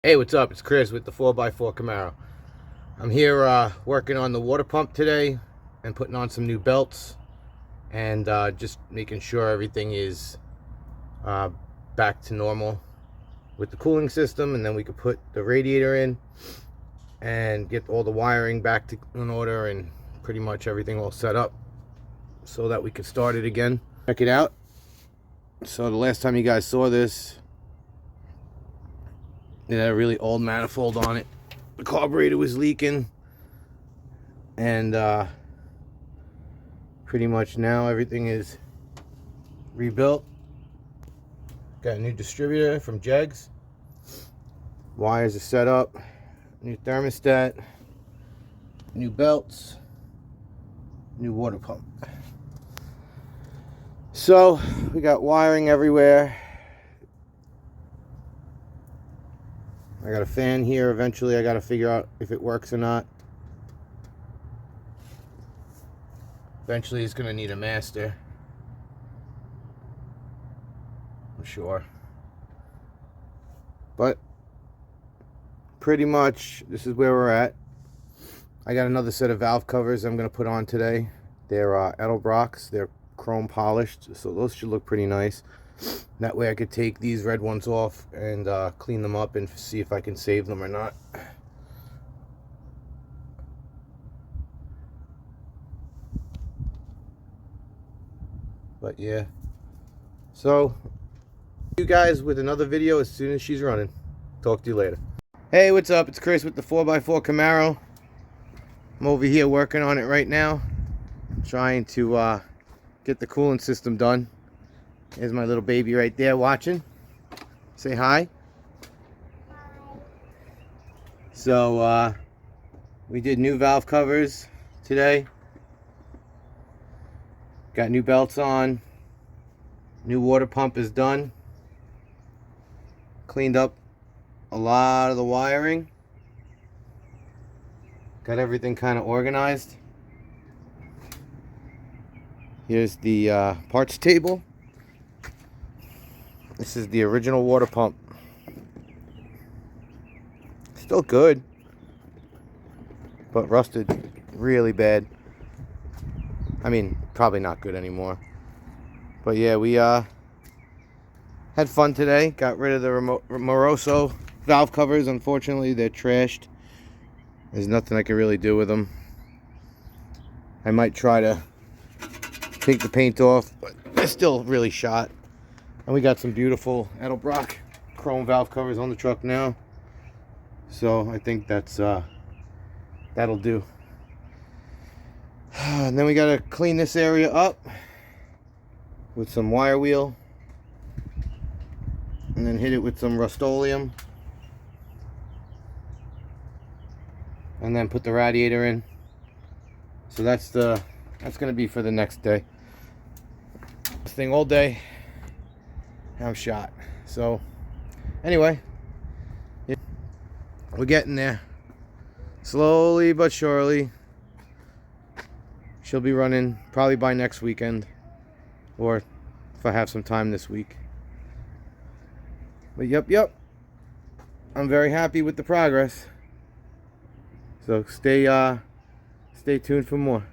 Hey, what's up? It's Chris with the 4x4 Camaro. I'm here working on the water pump today and putting on some new belts and just making sure everything is back to normal with the cooling system, and then we could put the radiator in and get all the wiring back in order and pretty much everything all set up so that we could start it again. Check it out. So the last time you guys saw this, it had a really old manifold on it. The carburetor was leaking, and pretty much now everything is rebuilt. Got a new distributor from Jegs. Wires are set up. New thermostat. New belts. New water pump. So we got wiring everywhere. I got a fan here. Eventually I got to figure out if it works or not. Eventually it's going to need a master, I'm sure. But pretty much this is where we're at. I got another set of valve covers I'm going to put on today. They're Edelbrock's. They're chrome polished, so those should look pretty nice. That way I could take these red ones off and clean them up and see if I can save them or not. But yeah, so you guys with another video as soon as she's running. Talk to you later. Hey, what's up? It's Chris with the 4x4 Camaro. I'm over here working on it right now, trying to get the cooling system done. There's my little baby right there watching. Say hi. So we did new valve covers today. Got new belts on. New water pump is done. Cleaned up a lot of the wiring. Got everything kind of organized. Here's the parts table. This is the original water pump. Still good, but rusted really bad. I mean, probably not good anymore. But yeah, we had fun today. Got rid of the Moroso valve covers. Unfortunately, they're trashed. There's nothing I can really do with them. I might try to take the paint off, but they're still really shot. And we got some beautiful Edelbrock chrome valve covers on the truck now. So I think that'll do. And then we gotta clean this area up with some wire wheel. And then hit it with some Rust-Oleum. And then put the radiator in. So that's gonna be for the next day. This thing all day. I'm shot. So anyway, we're getting there. Slowly but surely. She'll be running probably by next weekend, or if I have some time this week. But yep. I'm very happy with the progress. So stay tuned for more.